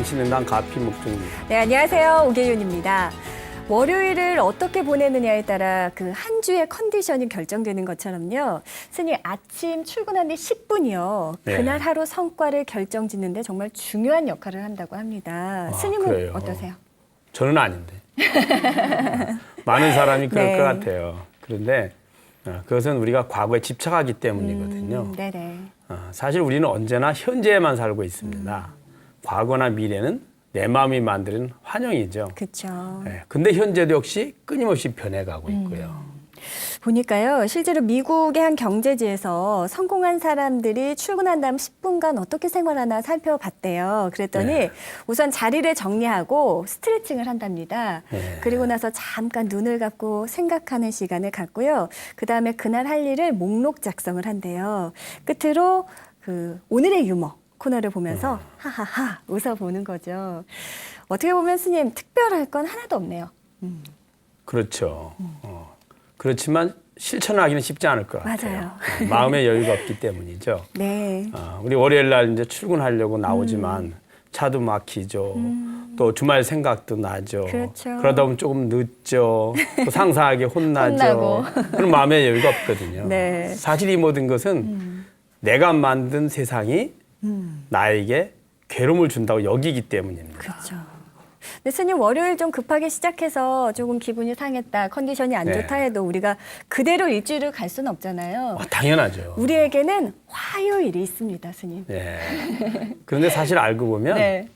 신흥당 가피 목중입니다. 네, 안녕하세요. 오계윤입니다. 월요일을 어떻게 보내느냐에 따라 그 한 주의 컨디션이 결정되는 것처럼요. 스님 아침 출근한 뒤 10분이요. 네. 그날 하루 성과를 결정짓는데 정말 중요한 역할을 한다고 합니다. 스님은 그래요? 어떠세요? 저는 아닌데. 많은 사람이 그럴 네. 것 같아요. 그런데 그것은 우리가 과거에 집착하기 때문이거든요. 네네. 사실 우리는 언제나 현재에만 살고 있습니다. 과거나 미래는 내 마음이 만드는 환영이죠. 그렇죠. 근데 현재도 역시 끊임없이 변해가고 있고요. 보니까요, 실제로 미국의 한 경제지에서 성공한 사람들이 출근한 다음 10분간 어떻게 생활하나 살펴봤대요. 그랬더니 네. 우선 자리를 정리하고 스트레칭을 한답니다. 네. 그리고 나서 잠깐 눈을 감고 생각하는 시간을 갖고요. 그 다음에 그날 할 일을 목록 작성을 한대요. 끝으로 그 오늘의 유머 코너를 보면서 하하하 웃어보는 거죠. 어떻게 보면 스님 특별할 건 하나도 없네요. 그렇죠. 그렇지만 실천하기는 쉽지 않을 것 같아요. 맞아요. 마음의 여유가 없기 때문이죠. 네. 우리 월요일 날 이제 출근하려고 나오지만 차도 막히죠. 또 주말 생각도 나죠. 그렇죠. 그러다 보면 조금 늦죠. 또 상사에게 혼나죠. 혼나고. 그럼 마음의 여유가 없거든요. 네. 사실 이 모든 것은 내가 만든 세상이 나에게 괴로움을 준다고 여기기 때문입니다. 그렇죠. 근데 스님 월요일 좀 급하게 시작해서 조금 기분이 상했다, 컨디션이 안 네. 좋다 해도 우리가 그대로 일주일을 갈 수는 없잖아요. 당연하죠. 우리에게는 화요일이 있습니다, 스님. 네. 그런데 사실 알고 보면 네.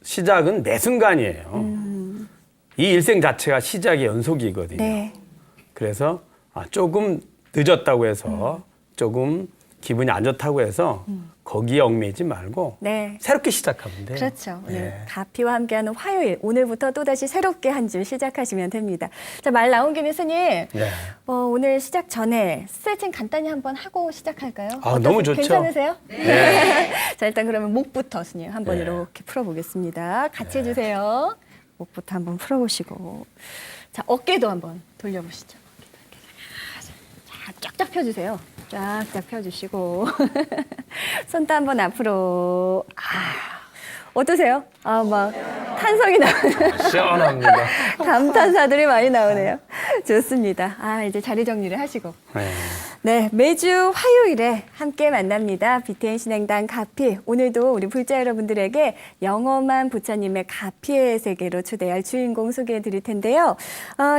시작은 매 순간이에요. 이 일생 자체가 시작의 연속이거든요. 네. 그래서 조금 늦었다고 해서 조금 기분이 안 좋다고 해서 거기에 얽매이지 말고 네. 새롭게 시작하면 돼요. 그렇죠. 오늘 네. 가피와 함께하는 화요일, 오늘부터 또다시 새롭게 한 주 시작하시면 됩니다. 자, 말 나온 김에 스님, 네. 오늘 시작 전에 스트레칭 간단히 한번 하고 시작할까요? 너무 좋죠. 괜찮으세요? 네. 자, 일단 그러면 목부터 스님 한번 네. 이렇게 풀어보겠습니다. 같이 해주세요. 목부터 한번 풀어보시고. 자, 어깨도 한번 돌려보시죠. 자, 쫙쫙 펴주세요. 쫙쫙 펴주시고. 손도 한번 앞으로. 어떠세요? 막 탄성이 나오네요. 시원합니다. 감탄사들이 많이 나오네요. 좋습니다. 이제 자리 정리를 하시고. 네. 네, 매주 화요일에 함께 만납니다. BTN 신행당 가피. 오늘도 우리 불자 여러분들에게 영험한 부처님의 가피의 세계로 초대할 주인공 소개해 드릴 텐데요.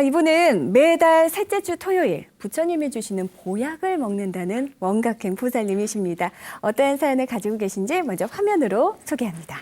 이분은 매달 셋째 주 토요일 부처님이 주시는 보약을 먹는다는 원각행 보살님이십니다. 어떠한 사연을 가지고 계신지 먼저 화면으로 소개합니다.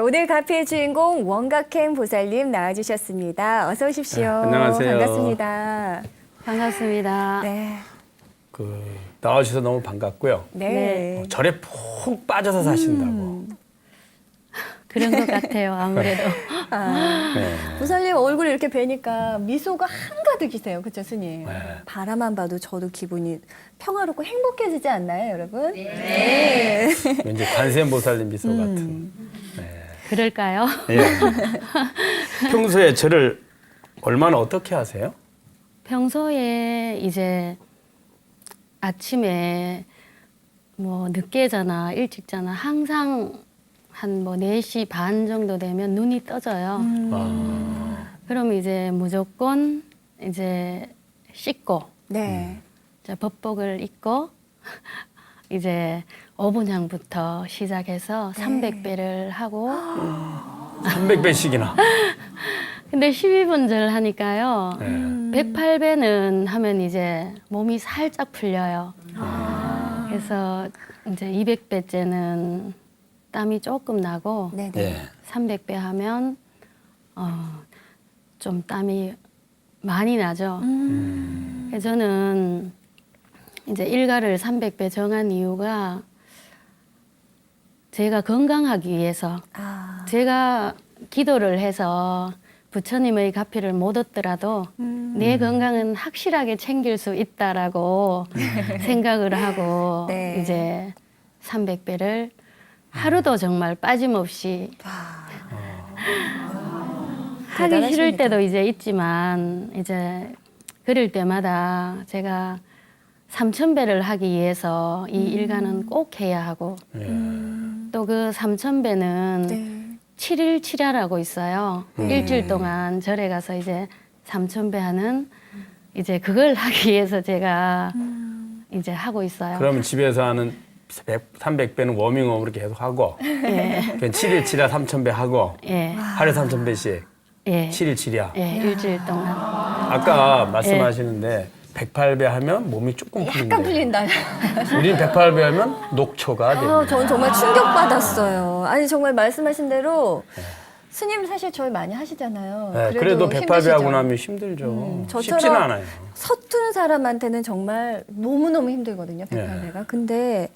오늘 가피의 주인공 원각행 보살님 나와주셨습니다. 어서 오십시오. 네, 안녕하세요. 반갑습니다. 반갑습니다. 네. 나와주셔서 너무 반갑고요. 네. 절에 푹 빠져서 사신다고. 그런 것 같아요, 아무래도. 네. 보살님 얼굴 이렇게 뵈니까 미소가 한가득이세요. 그렇죠, 스님? 네. 바라만 봐도 저도 기분이 평화롭고 행복해지지 않나요, 여러분? 네. 왠지 관세음보살님 미소 같은. 네. 그럴까요? 예. 평소에 절을 얼마나 어떻게 하세요? 평소에 이제 아침에 뭐 늦게 자나 일찍 자나 항상 한 뭐 4시 반 정도 되면 눈이 떠져요. 그럼 이제 무조건 이제 씻고 네. 이제 법복을 입고 이제 어분향부터 시작해서 300배를 하고 300배씩이나. 근데 12분절 하니까요. 네. 108배는 하면 이제 몸이 살짝 풀려요. 그래서 이제 200배째는 땀이 조금 나고 네네. 예. 300배 하면 좀 땀이 많이 나죠. 그래서 저는 이제 일가를 300배 정한 이유가 제가 건강하기 위해서 아. 제가 기도를 해서 부처님의 가피를 못 얻더라도 내 건강은 확실하게 챙길 수 있다라고 생각을 하고 네. 이제 300배를 하루도 정말 빠짐없이 하기 싫을 대단하십니다. 때도 이제 있지만 이제 그럴 때마다 제가 3000배를 하기 위해서 이 일가는 꼭 해야 하고 또 그 3000배는 네. 7일 칠야라고 있어요. 일주일 동안 절에 가서 이제 3000배 하는 이제 그걸 하기 위해서 제가 이제 하고 있어요. 그러면 집에서 하는 300배는 워밍업으로 계속 하고 예. 7일 7야 3000배 하고 예. 하루에 3000배씩 예. 7일 7야. 예, 일주일 동안. 아까 말씀하시는데 108배 하면 몸이 조금 풀린대. 약간 풀린다. 우리는 108배 하면 녹초가 돼요. 전 정말 충격받았어요. 아니 정말 말씀하신 대로 스님 사실 저희 많이 하시잖아요. 네, 그래도 108배 힘드시죠? 하고 나면 힘들죠. 저처럼 쉽지는 않아요. 서툰 사람한테는 정말 너무너무 힘들거든요. 108배가. 근데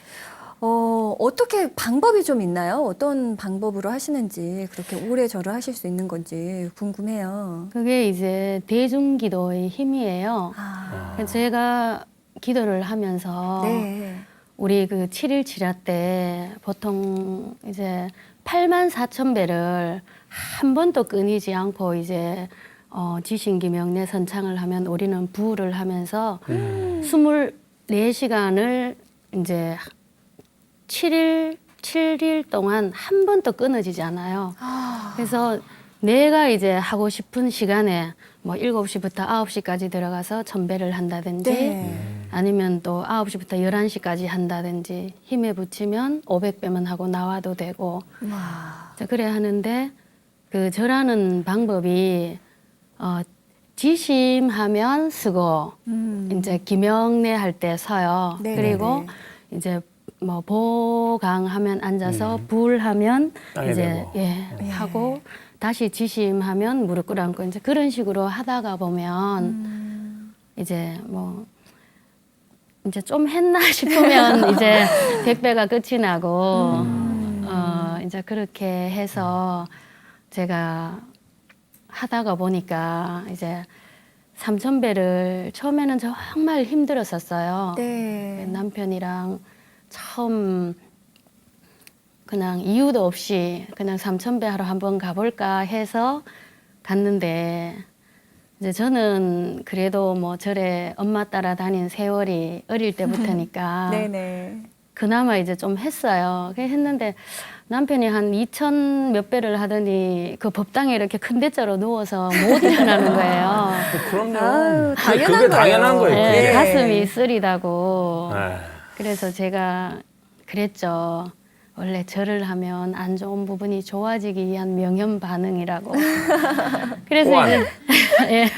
어떻게 방법이 좀 있나요? 어떤 방법으로 하시는지 그렇게 오래 절을 하실 수 있는 건지 궁금해요. 그게 이제 대중기도의 힘이에요. 그래서 제가 기도를 하면서 네. 우리 그 7일 칠야 때 보통 이제 84,000배를 한 번도 끊이지 않고 이제 지신기 명례 선창을 하면 우리는 부를 하면서 24시간을 이제 7일 동안 한 번도 끊어지지 않아요. 그래서 내가 이제 하고 싶은 시간에 뭐 7시부터 9시까지 들어가서 1000배를 한다든지 네. 아니면 또 9시부터 11시까지 한다든지 힘에 붙이면 500배만 하고 나와도 되고 와. 자, 그래 하는데 그 절하는 방법이 지심하면 쓰고 이제 기명례 할 때 서요. 네, 그리고 네, 이제 뭐 보강하면 앉아서 불하면 땅에 이제 대고. 예, 하고 다시 지심하면 무릎 꿇어앉고 이제 그런 식으로 하다가 보면 이제 뭐 이제 좀 했나 싶으면 이제 100배가 끝이 나고 이제 그렇게 해서 제가 하다가 보니까 이제 3000배를 처음에는 정말 힘들었었어요. 네. 남편이랑 처음 그냥 이유도 없이 그냥 3000배 하러 한번 가볼까 해서 갔는데 이제 저는 그래도 뭐 절에 엄마 따라 다닌 세월이 어릴 때부터니까 네네. 그나마 이제 좀 했어요. 했는데 남편이 한 2000 몇 배를 하더니 그 법당에 이렇게 큰 대자로 누워서 못 일어나는 거예요. 그럼요. 아유, 그게 당연한 당연한 거예요. 거예요. 네, 그게. 가슴이 쓰리다고. 네. 그래서 제가 그랬죠. 원래 절을 하면 안 좋은 부분이 좋아지기 위한 명현 반응이라고. 그래서 꼬아내. 이제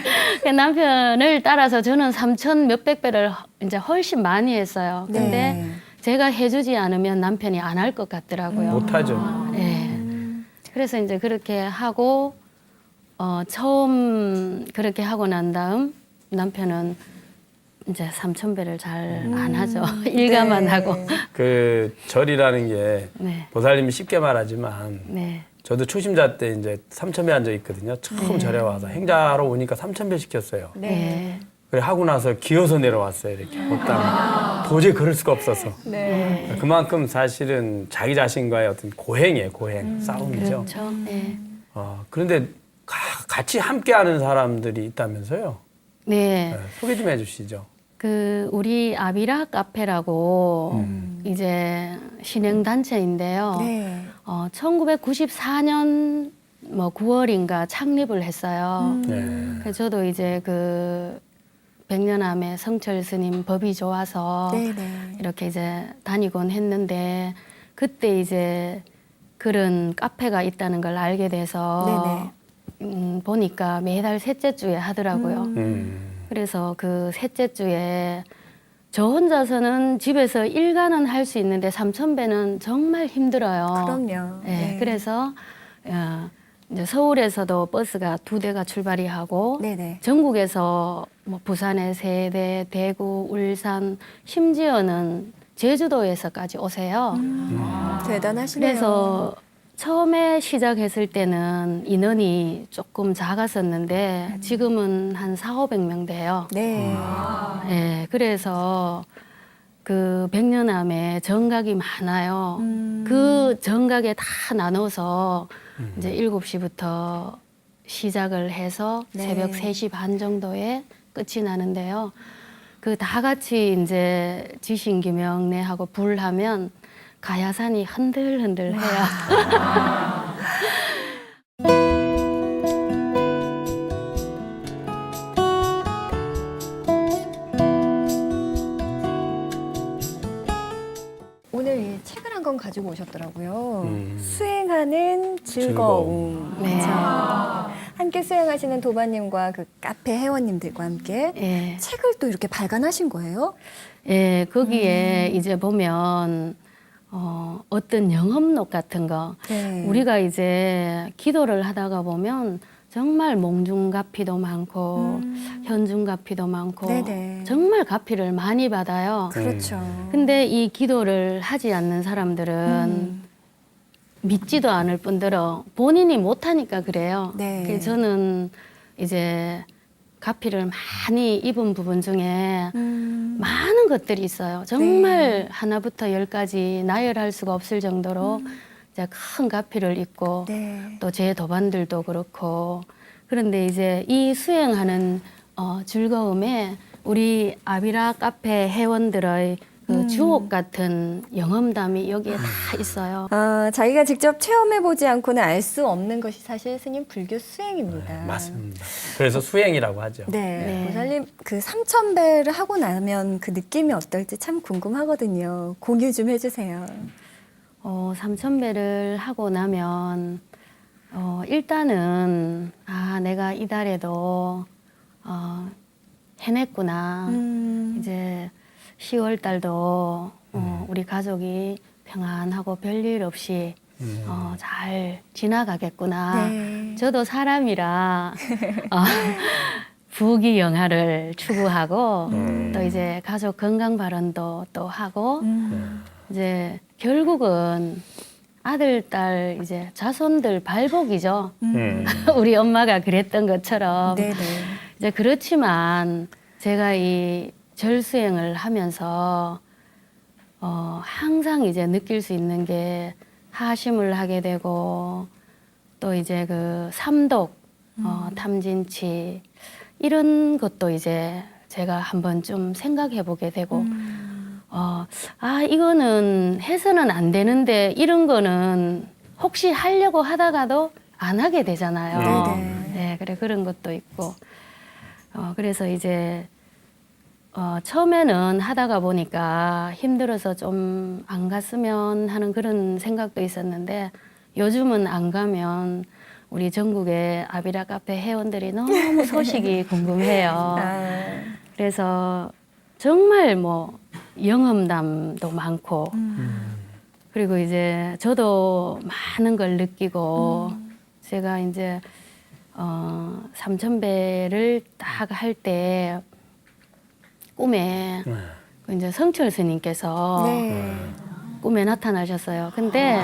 예, 남편을 따라서 저는 3000 몇백 배를 이제 훨씬 많이 했어요. 근데 네. 제가 해주지 않으면 남편이 안 할 것 같더라고요. 못하죠. 예. 그래서 이제 그렇게 하고 처음 그렇게 하고 난 다음 남편은 이제 3000배를 잘 안 하죠. 일가만 네. 하고. 그 절이라는 게 네. 보살님이 쉽게 말하지만 네. 저도 초심자 때 이제 3000배 앉아 있거든요. 처음 절에 와서 행자하러 오니까 3000배 시켰어요. 네. 그래 하고 나서 기어서 내려왔어요. 이렇게 법당에. 도저히 그럴 수가 없어서. 네. 그만큼 사실은 자기 자신과의 어떤 고행이에요. 고행. 싸움이죠. 그렇죠. 네. 그런데 같이 함께하는 사람들이 있다면서요. 네. 네, 소개 좀 해주시죠. 그 우리 아비라 카페라고 이제 신행 단체인데요. 네. 1994년 뭐 9월인가 창립을 했어요. 네. 그래서 저도 이제 그 백년암의 성철 스님 법이 좋아서 네네. 이렇게 이제 다니곤 했는데 그때 이제 그런 카페가 있다는 걸 알게 돼서 보니까 매달 셋째 주에 하더라고요. 그래서 그 셋째 주에 저 혼자서는 집에서 일가는 할 수 있는데 삼천배는 정말 힘들어요. 그럼요. 예, 네. 그래서 이제 서울에서도 버스가 2대가 출발이 하고 네네. 전국에서 뭐 부산에 3대, 대구, 울산, 심지어는 제주도에서까지 오세요. 대단하시네요. 그래서 처음에 시작했을 때는 인원이 조금 작았었는데 지금은 한 400~500명 돼요. 네. 예, 그래서 그 백년암에 정각이 많아요. 그 정각에 다 나눠서 이제 7시부터 시작을 해서 네. 새벽 3시 반 정도에 끝이 나는데요. 그 다 같이 이제 지신기명례하고 불하면 가야산이 흔들흔들 해요. 오늘 이 책을 한 권 가지고 오셨더라고요. 수행하는 즐거움. 네. 그렇죠? 함께 수행하시는 도반님과 그 카페 회원님들과 함께 예. 책을 또 이렇게 발간하신 거예요? 예, 거기에 이제 보면 어떤 영업록 같은 거 네. 우리가 이제 기도를 하다가 보면 정말 몽중가피도 많고 현중가피도 많고 네네. 정말 가피를 많이 받아요. 그렇죠. 근데 이 기도를 하지 않는 사람들은 믿지도 않을 뿐더러 본인이 못하니까 그래요. 네. 그래서 저는 이제 가피를 많이 입은 부분 중에 많은 것들이 있어요. 정말 하나부터 10까지 나열할 수가 없을 정도로 이제 큰 가피를 입고 네. 또 제 도반들도 그렇고 그런데 이제 이 수행하는 즐거움에 우리 아비라 카페 회원들의 그 주옥 같은 영험담이 여기에 다 있어요. 자기가 직접 체험해보지 않고는 알 수 없는 것이 사실 스님 불교 수행입니다. 맞습니다. 그래서 수행이라고 하죠. 네, 네. 보살님 그 3000배를 하고 나면 그 느낌이 어떨지 참 궁금하거든요. 공유 좀 해주세요. 3000배를 하고 나면 일단은 내가 이달에도 해냈구나. 이제 10월 달도 우리 가족이 평안하고 별일 없이 잘 지나가겠구나. 네. 저도 사람이라 부귀 영화를 추구하고 또 이제 가족 건강 발언도 또 하고 이제 결국은 아들, 딸, 이제 자손들 발복이죠. 우리 엄마가 그랬던 것처럼. 네네. 이제 그렇지만 제가 이 절수행을 하면서 항상 이제 느낄 수 있는 게 하심을 하게 되고 또 이제 그 삼독, 탐진치 이런 것도 이제 제가 한번 좀 생각해 보게 되고 이거는 해서는 안 되는데 이런 거는 혹시 하려고 하다가도 안 하게 되잖아요. 네네. 네, 그래 그런 것도 있고 그래서 이제 처음에는 하다가 보니까 힘들어서 좀 안 갔으면 하는 그런 생각도 있었는데 요즘은 안 가면 우리 전국의 아비라 카페 회원들이 너무 소식이 궁금해요. 그래서 정말 뭐 영험담도 많고 그리고 이제 저도 많은 걸 느끼고 제가 이제 3000배를 딱 할 때 꿈에 이제 성철 스님께서 네. 꿈에 나타나셨어요. 근데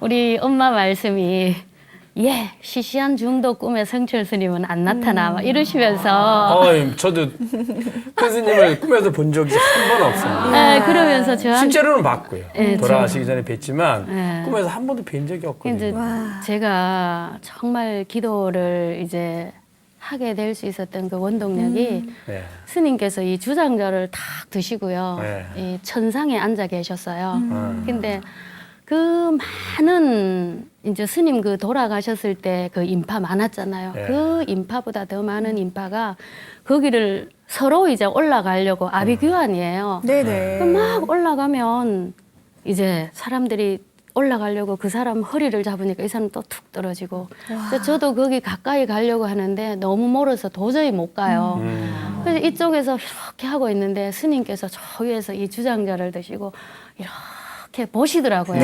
우리 엄마 말씀이 시시한 중도 꿈에 성철 스님은 안 나타나 막 이러시면서 저도 큰 스님을 꿈에서 본 적이 한 번 없어요. 그러면서 저한테 실제로는 봤고요. 네, 돌아가시기 전에 뵀지만 네. 꿈에서 한 번도 뵌 적이 없거든요. 이제 제가 정말 기도를 이제 하게 될 수 있었던 그 원동력이 네. 스님께서 이 주장자를 탁 드시고요. 네. 이 천상에 앉아 계셨어요. 근데 그 많은 이제 스님 그 돌아가셨을 때 그 인파 많았잖아요. 네. 그 인파보다 더 많은 인파가 거기를 서로 이제 올라가려고 아비규환이에요. 네네. 막 올라가면 이제 사람들이 올라가려고 그 사람 허리를 잡으니까 이 사람 또 툭 떨어지고 그래서 저도 거기 가까이 가려고 하는데 너무 멀어서 도저히 못 가요. 그래서 이쪽에서 이렇게 하고 있는데 스님께서 저 위에서 이 주장자를 드시고 이렇게 보시더라고요.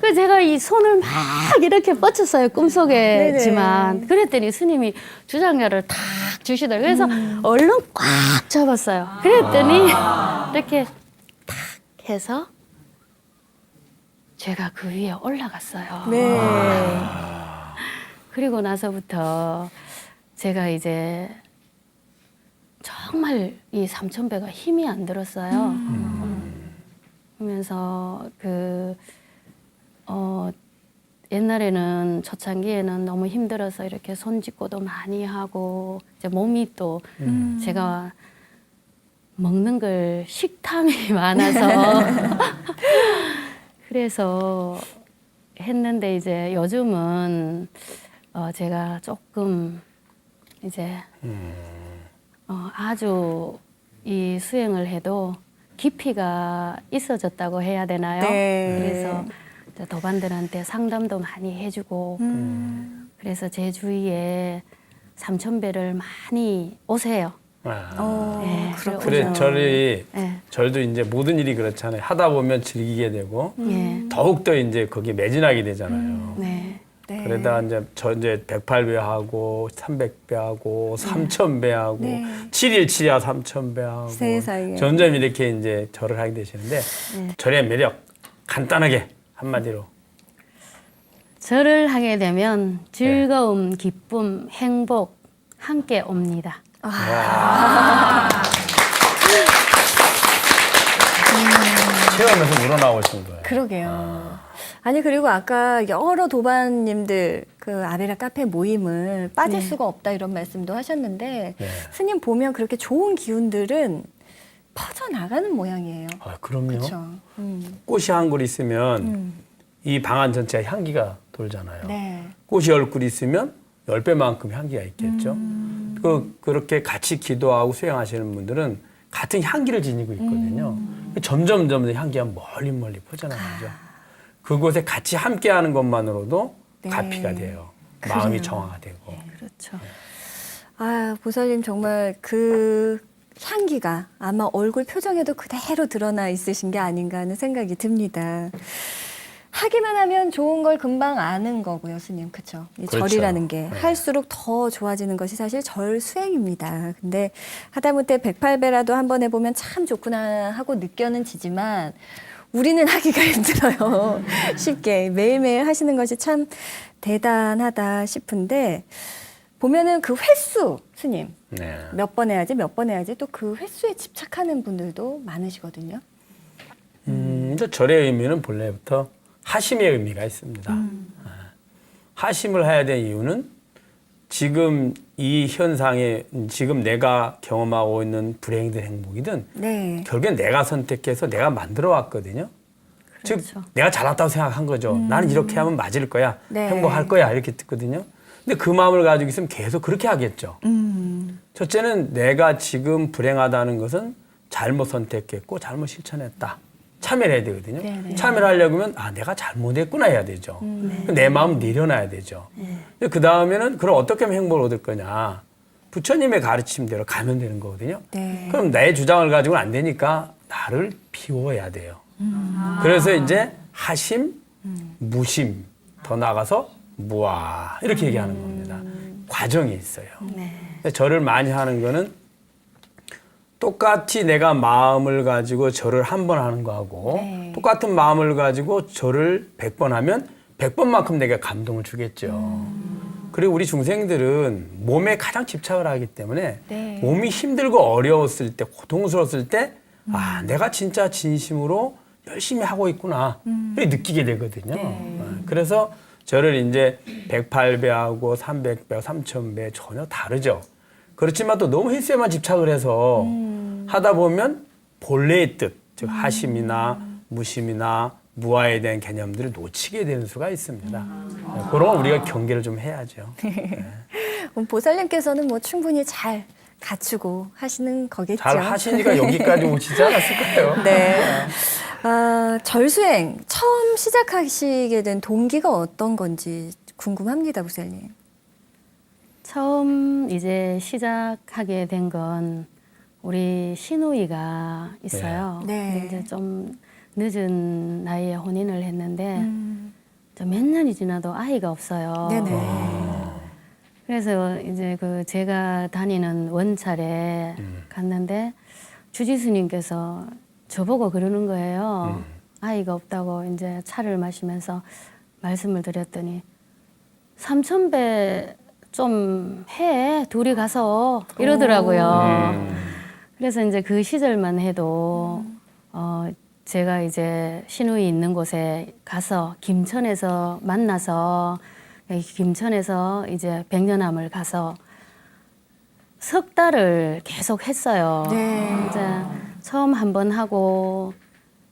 그래서 제가 이 손을 막 이렇게 뻗쳤어요. 꿈속에지만. 그랬더니 스님이 주장자를 탁 주시더라고요. 그래서 얼른 꽉 잡았어요. 그랬더니 이렇게 탁 해서 제가 그 위에 올라갔어요. 네. 그리고 나서부터 제가 이제 정말 이 삼천배가 힘이 안 들었어요. 그러면서 옛날에는 초창기에는 너무 힘들어서 이렇게 손짓고도 많이 하고 이제 몸이 또 제가 먹는 걸 식탐이 많아서 그래서 했는데 이제 요즘은 제가 조금 이제 아주 이 수행을 해도 깊이가 있어졌다고 해야 되나요? 네. 그래서 이제 도반들한테 상담도 많이 해주고 그래서 제 주위에 삼천배를 많이 오세요. 네, 그래 절이 네. 절도 이제 모든 일이 그렇잖아요. 하다 보면 즐기게 되고 네. 더욱 더 이제 거기에 매진하게 되잖아요. 네. 네. 그러다 이제 108배 하고 300배 하고 3000배 하고 네. 717이야 3000배 하고 세상에. 점점 이렇게 이제 절을 하게 되시는데 절의 매력 간단하게 한마디로 절을 하게 되면 즐거움, 기쁨, 행복 함께 옵니다. 체험에서 우러나오신 거예요. 그러게요. 아니 그리고 아까 여러 도반님들 그 아베라 카페 모임을 빠질 수가 없다 이런 말씀도 하셨는데 네. 스님 보면 그렇게 좋은 기운들은 퍼져 나가는 모양이에요. 아, 그럼요. 그렇죠. 꽃이 한 그루 있으면 이 방안 전체가 향기가 돌잖아요. 네. 꽃이 10그루 있으면 10배만큼 향기가 있겠죠. 그렇게 같이 기도하고 수행하시는 분들은 같은 향기를 지니고 있거든요. 점점 향기가 멀리 퍼져나가죠. 그곳에 같이 함께하는 것만으로도 네. 가피가 돼요. 그래요. 마음이 정화되고. 그렇죠. 아 보살님 정말 그 향기가 아마 얼굴 표정에도 그대로 드러나 있으신 게 아닌가 하는 생각이 듭니다. 하기만 하면 좋은 걸 금방 아는 거고요, 스님. 그렇죠? 이 그렇죠. 절이라는 게 네. 할수록 더 좋아지는 것이 사실 절 수행입니다. 근데 하다못해 108배라도 한번 해보면 참 좋구나 하고 느껴는지지만 우리는 하기가 힘들어요. 쉽게 매일매일 하시는 것이 참 대단하다 싶은데 보면은 그 횟수, 스님. 네. 몇 번 해야지 또 그 횟수에 집착하는 분들도 많으시거든요. 이제 절의 의미는 본래부터 하심의 의미가 있습니다. 하심을 해야 될 이유는 지금 이 현상에 지금 내가 경험하고 있는 불행이든 행복이든 네. 결국엔 내가 선택해서 내가 만들어 왔거든요. 그렇죠. 즉 내가 잘났다고 생각한 거죠. 나는 이렇게 하면 맞을 거야. 네. 행복할 거야. 이렇게 듣거든요. 근데 그 마음을 가지고 있으면 계속 그렇게 하겠죠. 첫째는 내가 지금 불행하다는 것은 잘못 선택했고 잘못 실천했다. 참여를 해야 되거든요. 네네. 참여를 하려고 하면 내가 잘못했구나 해야 되죠. 내 마음 내려놔야 되죠. 그 다음에는 그럼 어떻게 하면 행복을 얻을 거냐. 부처님의 가르침대로 가면 되는 거거든요. 네. 그럼 내 주장을 가지고는 안 되니까 나를 비워야 돼요. 그래서 이제 하심, 무심, 더 나아가서 무아 이렇게 얘기하는 겁니다. 과정이 있어요. 절을 많이 하는 거는 똑같이 내가 마음을 가지고 절을 한 번 하는 거하고 네. 똑같은 마음을 가지고 절을 100번 하면 100번만큼 내가 감동을 주겠죠. 그리고 우리 중생들은 몸에 가장 집착을 하기 때문에 네. 몸이 힘들고 어려웠을 때 고통스러웠을 때 내가 진짜 진심으로 열심히 하고 있구나 이렇게 느끼게 되거든요. 그래서 절을 이제 108배하고 300배, 3000배 전혀 다르죠. 그렇지만 또 너무 횟수에만 집착을 해서 하다 보면 본래의 뜻, 즉 하심이나 무심이나 무아에 대한 개념들을 놓치게 되는 수가 있습니다. 그런 건 우리가 경계를 좀 해야죠. 보살님께서는 뭐 충분히 잘 갖추고 하시는 거겠죠. 잘 하시니까 여기까지 오시지 않았을까요? 네. 절수행 처음 시작하시게 된 동기가 어떤 건지 궁금합니다, 부사님. 처음 이제 시작하게 된 건 우리 시누이가 있어요. 네. 근데 이제 좀 늦은 나이에 혼인을 했는데 몇 년이 지나도 아이가 없어요. 네네. 그래서 이제 그 제가 다니는 원찰에 갔는데 주지스님께서 저보고 그러는 거예요. 아이가 없다고 이제 차를 마시면서 말씀을 드렸더니 3,000배 좀 해. 둘이 가서 이러더라고요. 그래서 이제 그 시절만 해도 제가 이제 시누이 있는 곳에 가서 김천에서 만나서 김천에서 이제 백년암을 가서 석 달을 계속 했어요. 네. 이제 처음 한 번 하고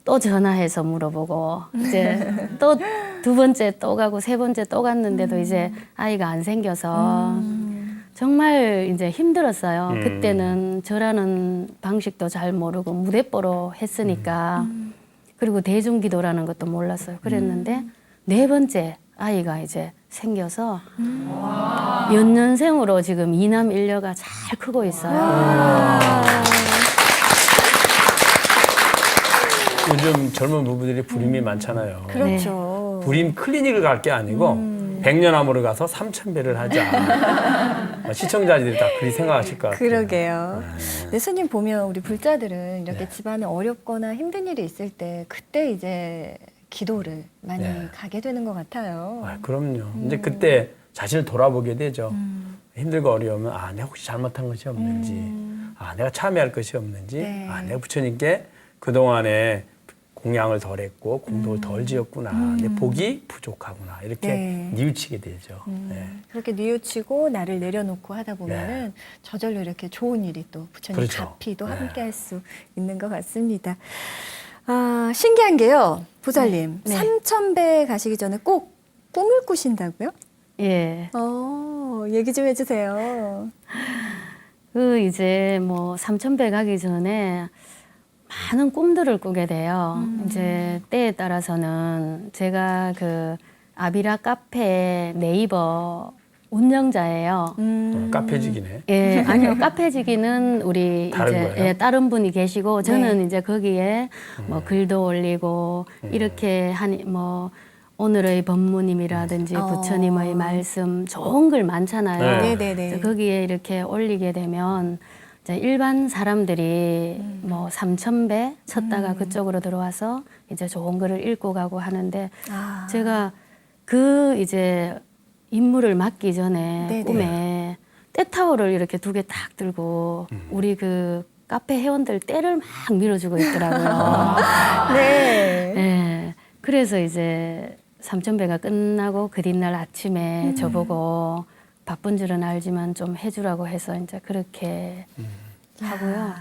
또 전화해서 물어보고 이제 또 두 번째 또 가고 세 번째 또 갔는데도 이제 아이가 안 생겨서 정말 이제 힘들었어요. 그때는 저라는 방식도 잘 모르고 무대뽀로 했으니까 그리고 대중기도라는 것도 몰랐어요. 그랬는데 네 번째 아이가 이제 생겨서 연년생으로 지금 이남 일녀가 잘 크고 있어요. 요즘 젊은 부부들이 불임이 많잖아요. 그렇죠. 불임 클리닉을 갈 게 아니고 백년암으로 가서 3,000배를 하자. 시청자들이 다 그렇게 생각하실 것 같아요. 그러게요. 네, 스님 보면 우리 불자들은 이렇게 집안에 어렵거나 힘든 일이 있을 때 그때 이제 기도를 많이 네. 가게 되는 것 같아요. 아, 그럼요. 이제 그때 자신을 돌아보게 되죠. 힘들고 어려우면 내가 혹시 잘못한 것이 없는지, 내가 참여할 것이 없는지, 네. 내가 부처님께 그동안에 공양을 덜 했고 공덕을 덜 지었구나. 내 복이 부족하구나. 이렇게 네. 뉘우치게 되죠. 네. 그렇게 뉘우치고 나를 내려놓고 하다 보면은 저절로 이렇게 좋은 일이 또 부처님 그렇죠. 가피도 네. 함께 할 수 있는 것 같습니다. 신기한 게요. 보살님, 네. 3,000배 가시기 전에 꼭 꿈을 꾸신다고요? 예. 얘기 좀 해주세요. 그 이제 뭐 3,000배 가기 전에 많은 꿈들을 꾸게 돼요. 이제 때에 따라서는 제가 그 아비라 카페 네이버 운영자예요. 카페직이네. 예, 아니요. 카페지기는 우리 다른 이제 거예요? 예, 다른 분이 계시고 저는 네. 이제 거기에 뭐 글도 올리고 이렇게 하니 뭐 오늘의 법무님이라든지 부처님의 말씀 좋은 글 많잖아요. 네. 네네네. 그래서 거기에 이렇게 올리게 되면 이제 일반 사람들이 뭐 3,000배 쳤다가 그쪽으로 들어와서 이제 좋은 글을 읽고 가고 하는데 제가 그 이제 임무를 맡기 전에 네네. 꿈에 때타올을 이렇게 두 개 딱 들고 우리 그 카페 회원들 때를 막 밀어주고 있더라고요. 네. 네. 그래서 이제 3,000배가 끝나고 그 뒷날 아침에 저보고 바쁜 줄은 알지만 좀 해주라고 해서 이제 그렇게 하고요.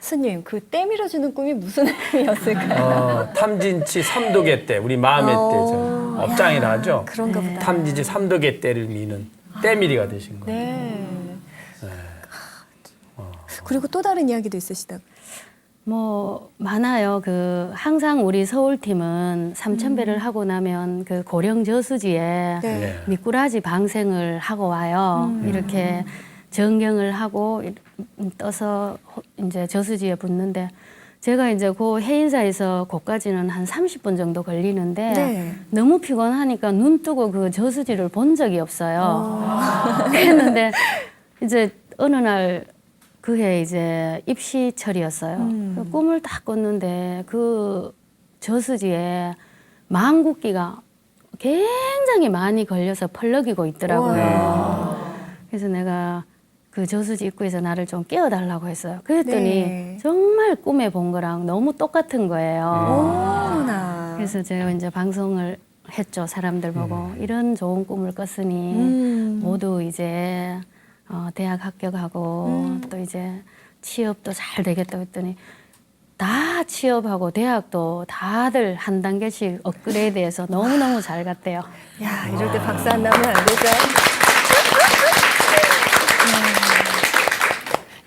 스님, 그 때 밀어주는 꿈이 무슨 의미였을까요? 탐진치 삼도계 때, 우리 마음의 때죠. 업장이라 하죠. 그런가 보다. 탐진치 삼도계 때를 미는 때밀이가 되신 거예요. 네. 그리고 또 다른 이야기도 있으시다고. 뭐 많아요. 그 항상 우리 서울팀은 3,000배를 하고 나면 그 고령 저수지에 네. 네. 미꾸라지 방생을 하고 와요. 이렇게 정경을 하고 떠서 이제 저수지에 붙는데 제가 이제 그 해인사에서 거기까지는 한 30분 정도 걸리는데 네. 너무 피곤하니까 눈 뜨고 그 저수지를 본 적이 없어요. 그랬는데 이제 어느 날 그해 이제 입시철이었어요. 그 꿈을 딱 꿨는데 그 저수지에 망국기가 굉장히 많이 걸려서 펄럭이고 있더라고요. 그래서 내가 그 저수지 입구에서 나를 좀 깨워달라고 했어요. 그랬더니 네. 정말 꿈에 본 거랑 너무 똑같은 거예요. 어머나. 그래서 제가 이제 방송을 했죠. 사람들 보고 이런 좋은 꿈을 꿨으니 모두 이제 대학 합격하고 또 이제 취업도 잘 되겠다고 했더니 다 취업하고 대학도 다들 한 단계씩 업그레이드해서 너무너무 잘 갔대요. 야, 이럴 때 박수 안 나면 안 되죠?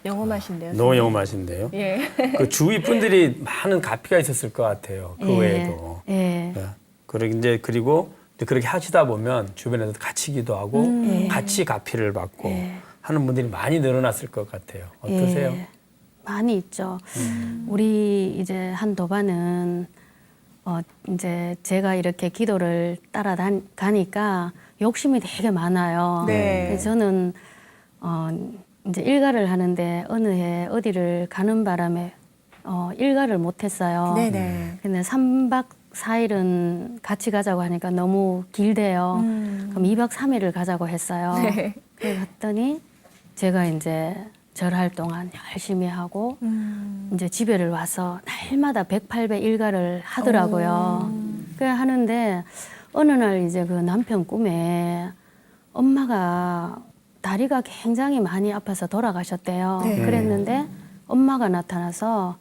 영험하신데요. 너무 영험하신데요. 예. 그 주위 분들이 많은 가피가 있었을 것 같아요. 그 예. 외에도. 예. 예. 그리고 이제 그렇게 하시다 보면 주변에서 같이 기도하고 같이 가피를 받고 하는 분들이 많이 늘어났을 것 같아요. 어떠세요? 예. 많이 있죠. 우리 이제 한 도반은 이제 제가 이렇게 기도를 따라가니까 욕심이 되게 많아요. 네. 그래서 저는 이제 일가를 하는데 어느 해 어디를 가는 바람에 일가를 못했어요. 네네. 근데 3박 4일은 같이 가자고 하니까 너무 길대요. 그럼 2박 3일을 가자고 했어요. 네. 그래 갔더니 제가 이제 절할 동안 열심히 하고 이제 집에를 와서 날마다 108배 일가를 하더라고요. 그래 하는데 어느 날 이제 그 남편 꿈에 엄마가 다리가 굉장히 많이 아파서 돌아가셨대요. 네. 그랬는데 엄마가 나타나서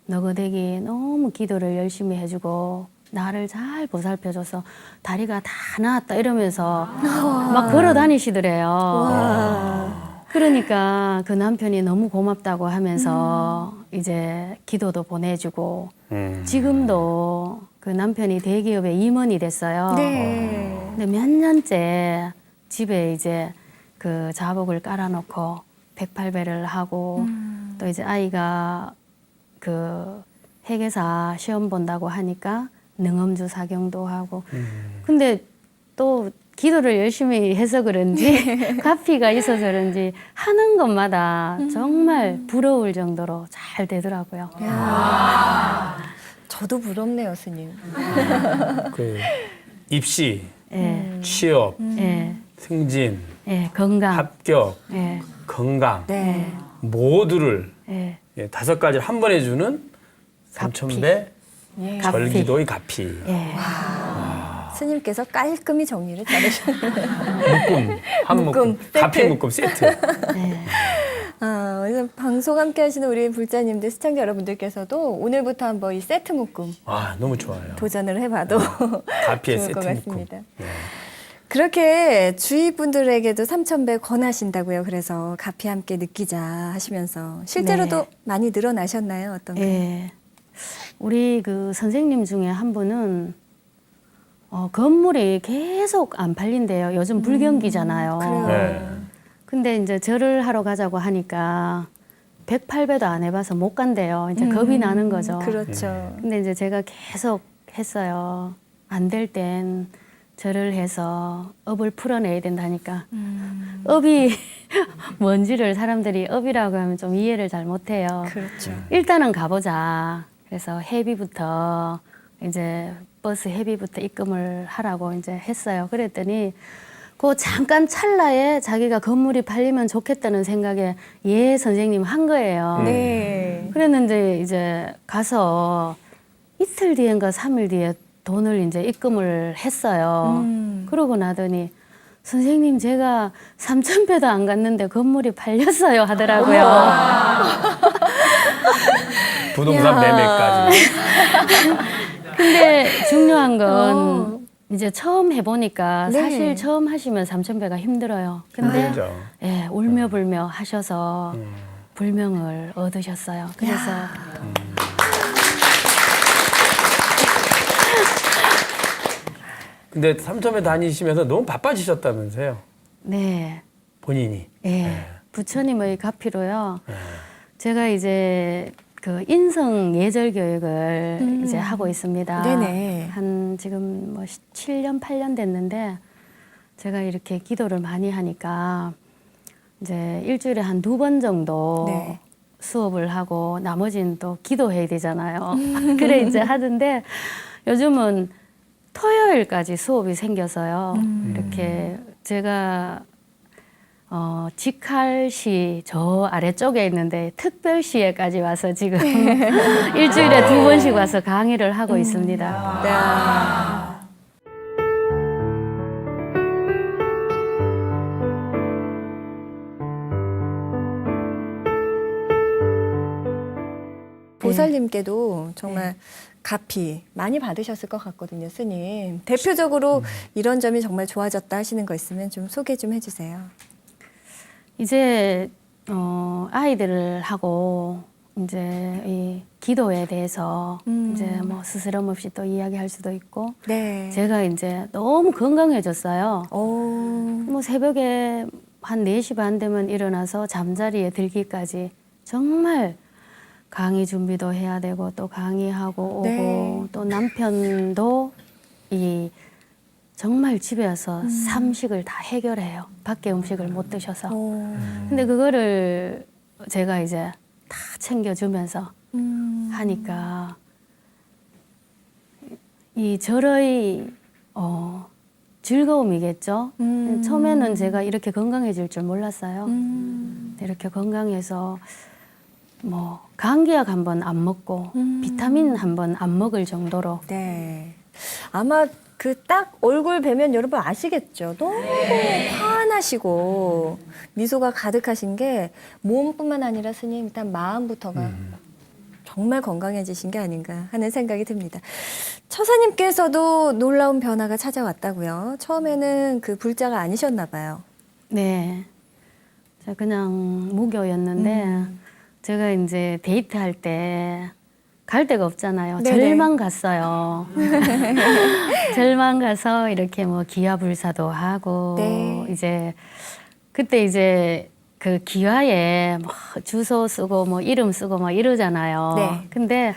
너거대기 너무 기도를 열심히 해주고 나를 잘 보살펴줘서 다리가 다 나았다 이러면서 막 걸어 다니시더래요. 그러니까 그 남편이 너무 고맙다고 하면서 이제 기도도 보내주고 지금도 그 남편이 대기업의 임원이 됐어요. 네. 근데 몇 년째 집에 이제 그 자복을 깔아놓고 108배를 하고 또 이제 아이가 그 회계사 시험 본다고 하니까 능엄주 사경도 하고 근데 또 기도를 열심히 해서 그런지 가피가 있어서 그런지 하는 것마다 정말 부러울 정도로 잘 되더라고요. 저도 부럽네요, 스님. 그 입시, 예, 취업, 예, 승진, 예, 건강, 합격, 예, 건강 네. 모두를 예, 5가지를 한 번에 주는 삼천배 예. 가피. 절기도의 가피. 예. 스님께서 깔끔히 정리를 잘하셨네요. 묶음, 한 묶음, 세트. 가피 묶음 세트. 예. 그래서 방송 함께 하시는 우리 불자님들, 시청자 여러분들께서도 오늘부터 한번 이 세트 묶음 아, 너무 좋아요. 도전을 해봐도 가피의 좋을 것 세트 묶음. 같습니다. 네. 그렇게 주위 분들에게도 3,000배 권하신다고요. 그래서 가피 함께 느끼자 하시면서 실제로도 네. 많이 늘어나셨나요? 어떤가요? 예. 우리 그 선생님 중에 한 분은 건물이 계속 안 팔린대요. 요즘 불경기잖아요. 그래요. 네. 근데 이제 절을 하러 가자고 하니까 108배도 안 해봐서 못 간대요. 이제 겁이 나는 거죠. 그렇죠. 근데 이제 제가 계속 했어요. 안 될 땐 절을 해서 업을 풀어내야 된다니까. 업이 뭔지를 사람들이 업이라고 하면 좀 이해를 잘 못해요. 그렇죠. 일단은 가보자. 그래서 회비부터 이제 버스 회비부터 입금을 하라고 이제 했어요. 그랬더니 그 잠깐 찰나에 자기가 건물이 팔리면 좋겠다는 생각에 예 선생님 한 거예요. 네. 그랬는데 이제 가서 이틀 뒤인가 3일 뒤에 돈을 이제 입금을 했어요. 그러고 나더니 선생님 제가 3,000배도 안 갔는데 건물이 팔렸어요 하더라고요. 부동산 매매까지. 근데 중요한 건 이제 처음 해보니까 네. 사실 처음 하시면 3,000배가 힘들어요. 근데 힘들죠. 예, 울며 불며 하셔서 불명을 얻으셨어요. 그래서 근데 3점에 다니시면서 너무 바빠지셨다면서요? 네, 본인이. 예, 부처님의 가피로요. 제가 이제 그 인성 예절 교육을 이제 하고 있습니다. 네네. 한 지금 뭐 7년, 8년 됐는데 제가 이렇게 기도를 많이 하니까 이제 일주일에 한 2번 정도 네. 수업을 하고 나머지는 또 기도해야 되잖아요. 그래 이제 하던데 요즘은 토요일까지 수업이 생겨서요. 이렇게 제가 직할시 저 아래쪽에 있는데 특별시에까지 와서 지금 일주일에 2번씩 와서 강의를 하고 있습니다. 네. 보살님께도 정말 가피 많이 받으셨을 것 같거든요, 스님. 대표적으로 이런 점이 정말 좋아졌다 하시는 거 있으면 좀 소개 좀 해주세요. 이제 아이들하고 이제 이 기도에 대해서 이제 뭐 스스럼 없이 또 이야기할 수도 있고 네. 제가 이제 너무 건강해졌어요. 오. 뭐 새벽에 한 4시 반 되면 일어나서 잠자리에 들기까지 정말 강의 준비도 해야 되고 또 강의하고 오고 네. 또 남편도 이 정말 집에 와서 삼식을 다 해결해요. 밖에 음식을 못 드셔서. 오. 근데 그거를 제가 이제 다 챙겨주면서 하니까 이 저의 즐거움이겠죠. 처음에는 제가 이렇게 건강해질 줄 몰랐어요. 이렇게 건강해서 뭐 감기약 한 번 안 먹고 비타민 한 번 안 먹을 정도로 네. 아마 그 딱 얼굴 뵈면 여러분 아시겠죠? 너무 환하시고 미소가 가득하신 게 몸뿐만 아니라 스님 일단 마음부터가 정말 건강해지신 게 아닌가 하는 생각이 듭니다. 처사님께서도 놀라운 변화가 찾아왔다고요. 처음에는 그 불자가 아니셨나 봐요. 네. 제가 그냥 무교였는데 제가 이제 데이트할 때 갈 데가 없잖아요. 네네. 절만 갔어요. 절만 가서 이렇게 뭐 기와불사도 하고 네. 이제 그때 이제 그 기와에 뭐 주소 쓰고 뭐 이름 쓰고 막 이러잖아요. 네. 근데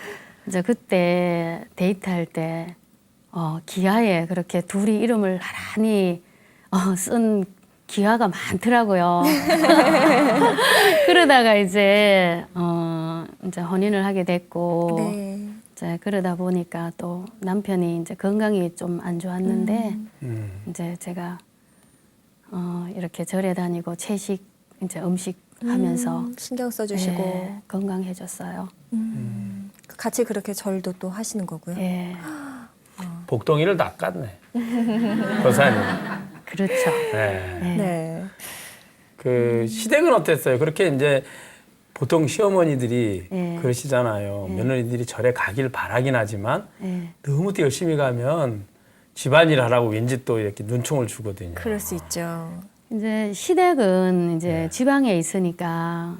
이제 그때 데이트할 때 기와에 그렇게 둘이 이름을 나란히 쓴 기와가 많더라고요. 그러다가 이제 이제 혼인을 하게 됐고 네. 이제 그러다 보니까 또 남편이 이제 건강이 좀 안 좋았는데 이제 제가 이렇게 절에 다니고 채식 이제 음식 하면서 신경 써주시고 예, 건강해졌어요. 같이 그렇게 절도 또 하시는 거고요. 예, 복덩이를 낚았네. 거사님. 그렇죠. 네. 예. 네. 그 시댁은 어땠어요? 그렇게 이제 보통 시어머니들이 예. 그러시잖아요. 며느리들이 절에 가길 바라긴 하지만 예. 너무 또 열심히 가면 집안일 하라고 왠지 또 이렇게 눈총을 주거든요. 그럴 수 있죠. 이제 시댁은 이제 지방에 있으니까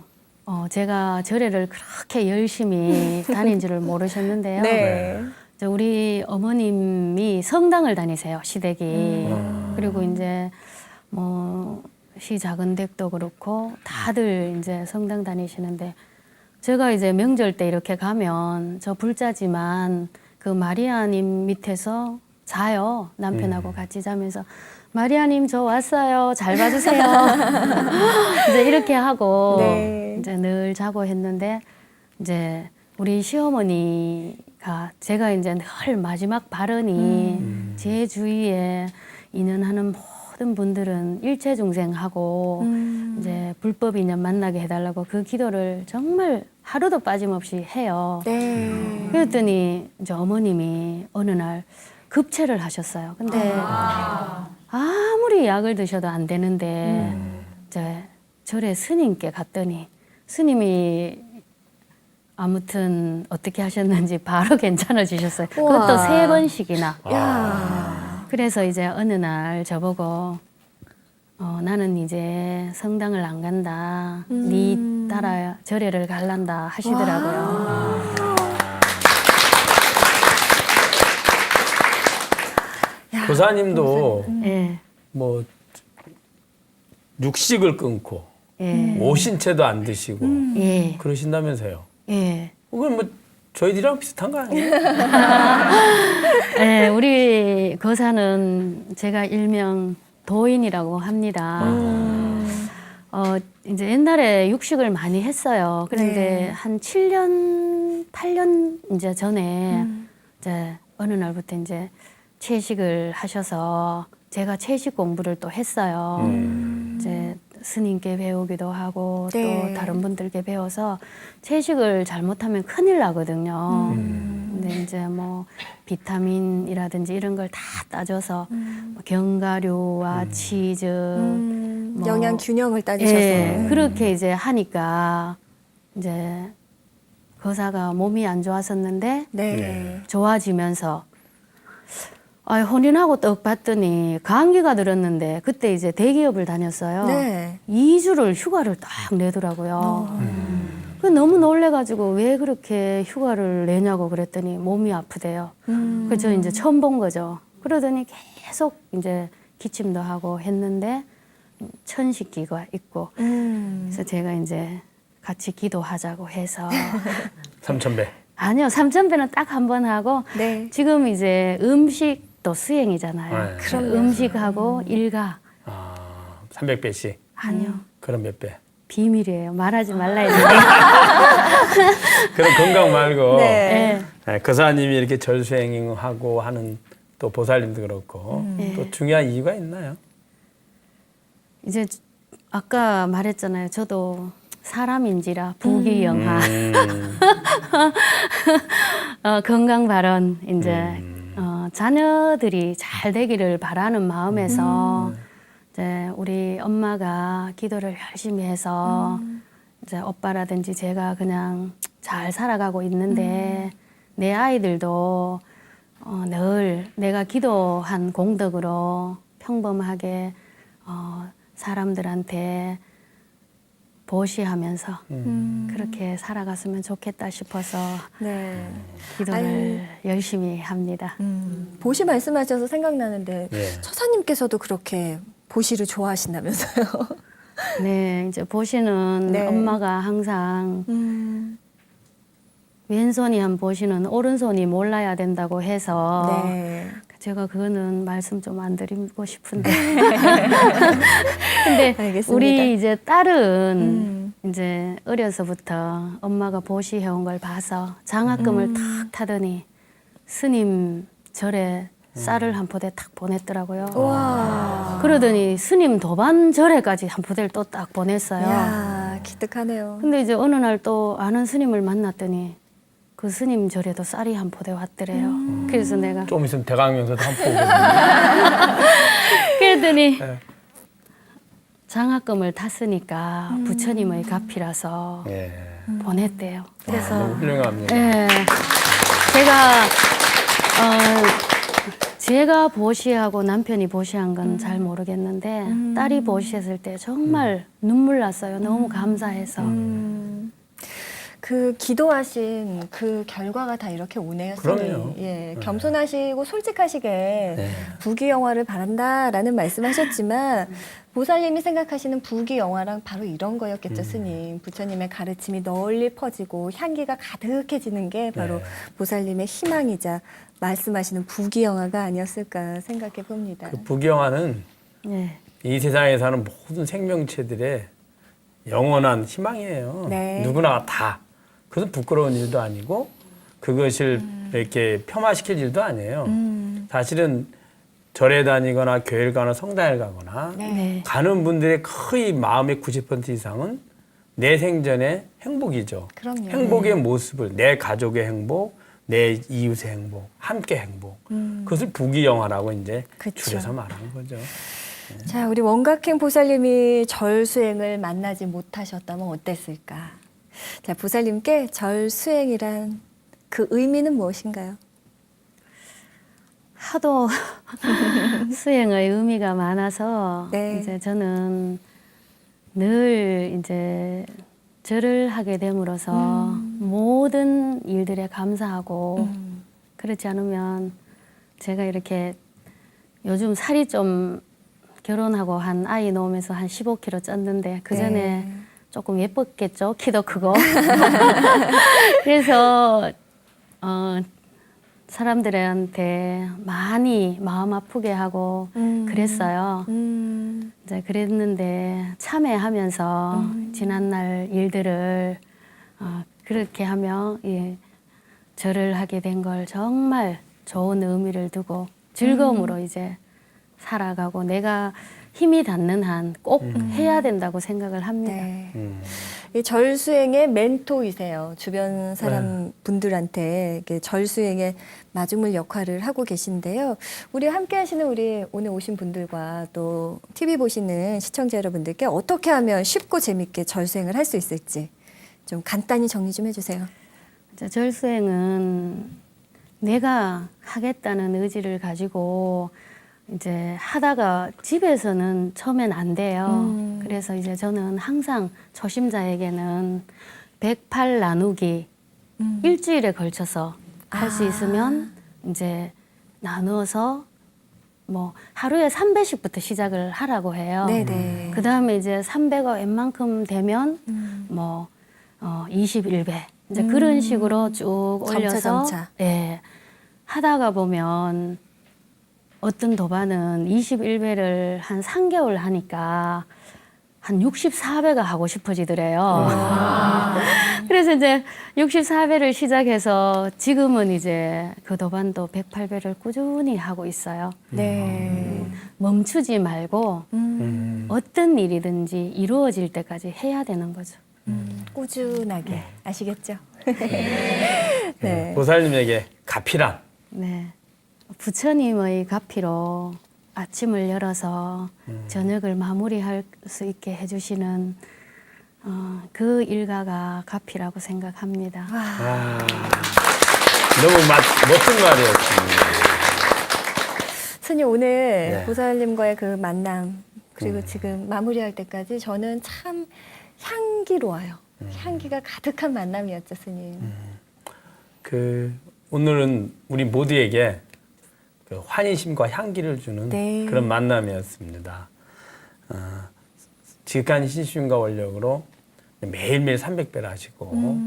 제가 절에를 그렇게 열심히 다닌 줄을 모르셨는데요. 네. 이제 우리 어머님이 성당을 다니세요, 시댁이. 그리고 이제 뭐 시작은 댁도 그렇고 다들 이제 성당 다니시는데 제가 이제 명절 때 이렇게 가면 저 불자지만 그 마리아님 밑에서 자요. 남편하고 같이 자면서 마리아님 저 왔어요. 잘 봐주세요. 이제 이렇게 하고 네. 이제 늘 자고 했는데 이제 우리 시어머니가 제가 이제 늘 마지막 발언이 제 주위에 인연하는 모든 분들은 일체중생하고 이제 불법 인연 만나게 해달라고 그 기도를 정말 하루도 빠짐없이 해요. 네. 그랬더니 이제 어머님이 어느 날 급체를 하셨어요. 근데 아무리 약을 드셔도 안 되는데 이제 절에 스님께 갔더니 스님이 아무튼 어떻게 하셨는지 바로 괜찮아지셨어요. 우와. 그것도 3번씩이나. 야. 그래서 이제 어느 날 저보고 나는 이제 성당을 안 간다. 네 따라 절에를 갈란다 하시더라고요. 거사님도 예. 뭐 육식을 끊고 예. 오신채도 안 드시고 예. 그러신다면서요. 예. 그건 뭐 저희들이랑 비슷한 거 아니에요? 예, 우리 거사는 제가 일명 도인이라고 합니다. 이제 옛날에 육식을 많이 했어요. 그런데 네. 한 7년, 8년 이제 전에 이제 어느 날부터 이제 채식을 하셔서 제가 채식 공부를 또 했어요. 이제 스님께 배우기도 하고 네. 또 다른 분들께 배워서 채식을 잘못하면 큰일 나거든요. 근데 이제 뭐 비타민이라든지 이런 걸 다 따져서 뭐 견과류와 치즈, 뭐 영양 균형을 따지셔서. 예, 그렇게 이제 하니까 이제 거사가 몸이 안 좋았었는데 네. 네. 좋아지면서 혼인하고 딱 봤더니 감기가 들었는데 그때 이제 대기업을 다녔어요. 네. 2주를 휴가를 딱 내더라고요. 그 너무 놀래가지고 왜 그렇게 휴가를 내냐고 그랬더니 몸이 아프대요. 그래서 이제 처음 본 거죠. 그러더니 계속 이제 기침도 하고 했는데 천식기가 있고 그래서 제가 이제 같이 기도하자고 해서 3,000배. 아니요, 3,000배는 딱 한 번 하고 네. 지금 이제 음식도 수행이잖아요. 네. 그럼요. 음식하고 일가 300배씩. 아니요. 그럼 몇 배? 비밀이에요. 말하지 말라 했는데. 그럼 건강 말고 네. 네. 거사님이 이렇게 절수행하고 하는 또 보살님도 그렇고 또 중요한 이유가 있나요? 이제 아까 말했잖아요. 저도 사람인지라 부귀영화, 건강 발언 이제 자녀들이 잘 되기를 바라는 마음에서 이제 우리 엄마가 기도를 열심히 해서 이제 오빠라든지 제가 그냥 잘 살아가고 있는데 내 아이들도 늘 내가 기도한 공덕으로 평범하게 사람들한테 보시하면서 그렇게 살아갔으면 좋겠다 싶어서 네. 기도를 열심히 합니다. 보시 말씀하셔서 생각나는데 네. 처사님께서도 그렇게 보시를 좋아하신다면서요? 네, 이제 보시는 네. 엄마가 항상 왼손이 한 보시는 오른손이 몰라야 된다고 해서 네. 제가 그거는 말씀 좀 안 드리고 싶은데. 근데 알겠습니다. 우리 이제 딸은 이제 어려서부터 엄마가 보시해온 걸 봐서 장학금을 탁 타더니 스님 절에 쌀을 한 포대 탁 보냈더라고요. 와. 그러더니 스님 도반 절에까지 한 포대를 또 딱 보냈어요. 야, 기특하네요. 근데 이제 어느 날 또 아는 스님을 만났더니 그 스님 절에도 쌀이 한 포대 왔더래요. 그래서 내가 좀 있으면 대강명서도 한 포. 그랬더니 네. 장학금을 탔으니까 부처님의 값이라서 예. 보냈대요. 그래서 너무 훌륭합니다. 예, 제가 보시하고 남편이 보시한 건 잘 모르겠는데 딸이 보시했을 때 정말 눈물 났어요. 너무 감사해서. 그 기도하신 그 결과가 다 이렇게 오네요. 그러네요. 예, 겸손하시고 솔직하시게 네. 부귀영화를 바란다라는 말씀하셨지만 보살님이 생각하시는 부귀영화랑 바로 이런 거였겠죠, 스님. 부처님의 가르침이 널리 퍼지고 향기가 가득해지는 게 바로 네. 보살님의 희망이자 말씀하시는 부귀영화가 아니었을까 생각해 봅니다. 그 부경화는 예. 이 세상에 사는 모든 생명체들의 영원한 희망이에요. 네. 누구나 다. 그것은 부끄러운 일도 아니고 그것을 이렇게 폄하시킬 일도 아니에요. 사실은 절에 다니거나 교회를 가거나 성당에 가거나 네. 가는 분들의 거의 마음의 90% 이상은 내 생전의 행복이죠. 그럼요. 행복의 모습을 내 가족의 행복, 내 이웃의 행복, 함께 행복. 그것을 부귀영화라고 이제 그쵸. 줄여서 말하는 거죠. 자, 우리 원각행 보살님이 절 수행을 만나지 못하셨다면 어땠을까? 자, 보살님께 절 수행이란 그 의미는 무엇인가요? 하도 수행의 의미가 많아서 네. 이제 저는 늘 이제 절을 하게 됨으로써 모든 일들에 감사하고 그렇지 않으면 제가 이렇게 요즘 살이 좀 결혼하고 한 아이 놓으면서 한 15kg 쪘는데 그 전에 네. 조금 예뻤겠죠. 키도 크고. 그래서 사람들한테 많이 마음 아프게 하고 그랬어요. 이제 그랬는데 참회하면서 지난날 일들을 그렇게 하며 예, 절을 하게 된 걸 정말 좋은 의미를 두고 즐거움으로 이제 살아가고 내가 힘이 닿는 한 꼭 해야 된다고 생각을 합니다. 네. 이 절수행의 멘토이세요. 주변 사람 분들한테 이렇게 절수행의 마중물 역할을 하고 계신데요. 우리 함께 하시는 우리 오늘 오신 분들과 또 TV 보시는 시청자 여러분들께 어떻게 하면 쉽고 재밌게 절수행을 할 수 있을지 좀 간단히 정리 좀 해주세요. 이제 절수행은 내가 하겠다는 의지를 가지고 이제 하다가 집에서는 처음엔 안 돼요. 그래서 이제 저는 항상 초심자에게는 108 나누기 일주일에 걸쳐서 할 수 있으면 이제 나누어서 뭐 하루에 3배씩부터 시작을 하라고 해요. 네네. 그 다음에 이제 300가 웬만큼 되면 뭐 21배 이제 그런 식으로 쭉 점차, 올려서 점차. 예, 하다가 보면 어떤 도반은 21배를 한 3개월 하니까 한 64배가 하고 싶어지더래요. 그래서 이제 64배를 시작해서 지금은 이제 그 도반도 108배를 꾸준히 하고 있어요. 네. 멈추지 말고 어떤 일이든지 이루어질 때까지 해야 되는 거죠. 꾸준하게 아시겠죠? 네. 보살님에게 가피란? 네. 부처님의 가피로 아침을 열어서 저녁을 마무리할 수 있게 해주시는 그 일가가 가피라고 생각합니다. 너무 멋진 말이었습니다. 스님 오늘 네. 보살님과의 그 만남 그리고 지금 마무리할 때까지 저는 참 향기로워요. 향기가 가득한 만남이었죠, 스님. 오늘은 우리 모두에게 그 환희심과 향기를 주는 네. 그런 만남이었습니다. 지극한 신심과 원력으로 매일매일 300배를 하시고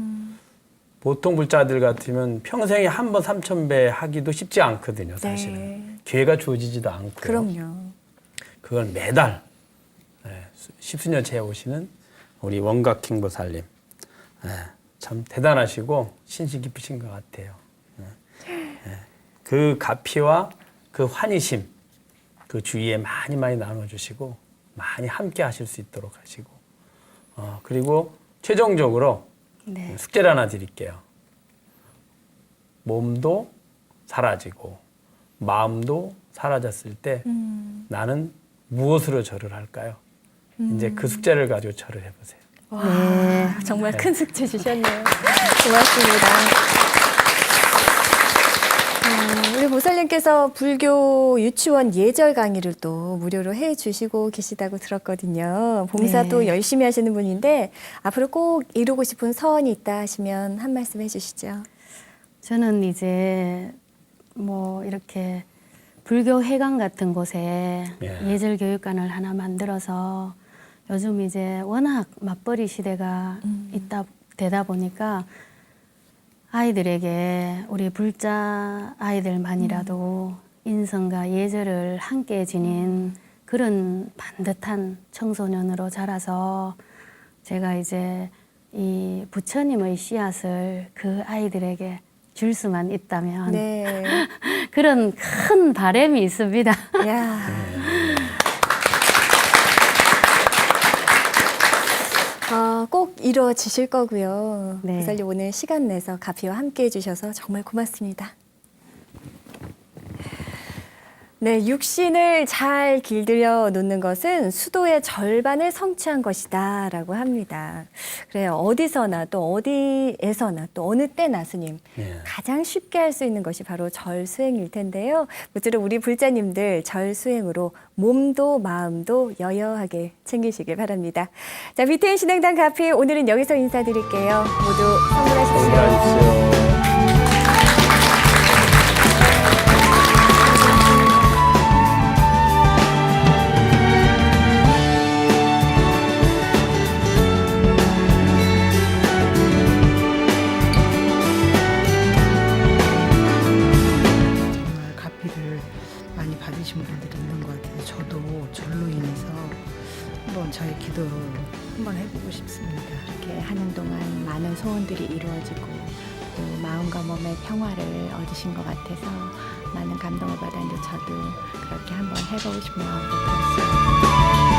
보통 불자들 같으면 평생에 한 번 3000배 하기도 쉽지 않거든요, 사실은. 네. 기회가 주어지지도 않고요. 그럼요. 그걸 매달 십수년째 해오시는 우리 원각킹 보살님. 참 대단하시고 신시 깊으신 것 같아요. 그 가피와 그 환희심 그 주위에 많이 많이 나눠주시고 많이 함께 하실 수 있도록 하시고 그리고 최종적으로 네. 숙제를 하나 드릴게요. 몸도 사라지고 마음도 사라졌을 때 나는 무엇으로 절을 할까요? 이제 그 숙제를 가지고 절을 해보세요. 와, 정말 큰 숙제 주셨네요. 고맙습니다. 우리 보살님께서 불교 유치원 예절 강의를 또 무료로 해주시고 계시다고 들었거든요. 봉사도 네. 열심히 하시는 분인데 앞으로 꼭 이루고 싶은 서원이 있다 하시면 한 말씀 해주시죠. 저는 이제 뭐 이렇게 불교 회관 같은 곳에 예. 예절 교육관을 하나 만들어서 요즘 이제 워낙 맞벌이 시대가 되다 보니까 아이들에게 우리 불자 아이들만이라도 인성과 예절을 함께 지닌 그런 반듯한 청소년으로 자라서 제가 이제 이 부처님의 씨앗을 그 아이들에게 줄 수만 있다면 네. 그런 큰 바람이 있습니다. 야. 꼭 이루어지실 거고요. 네. 보살님 오늘 시간 내서 가피와 함께 해주셔서 정말 고맙습니다. 네, 육신을 잘 길들여 놓는 것은 수도의 절반을 성취한 것이다 라고 합니다. 그래요. 어디서나 또 어디에서나 또 어느 때나 스님 예. 가장 쉽게 할 수 있는 것이 바로 절 수행일 텐데요. 모쪼록 우리 불자님들 절 수행으로 몸도 마음도 여여하게 챙기시길 바랍니다. 자, BTN 신행단 가피 오늘은 여기서 인사드릴게요. 모두 선물하십시오. 건강하십시오. 많이 받으신 분들이 있는 것 같아요. 저도 절로 인해서 한번 저의 기도를 한번 해보고 싶습니다. 이렇게 하는 동안 많은 소원들이 이루어지고 또 마음과 몸의 평화를 얻으신 것 같아서 많은 감동을 받았는데 저도 그렇게 한번 해보고 싶은 마음도 들었습니다.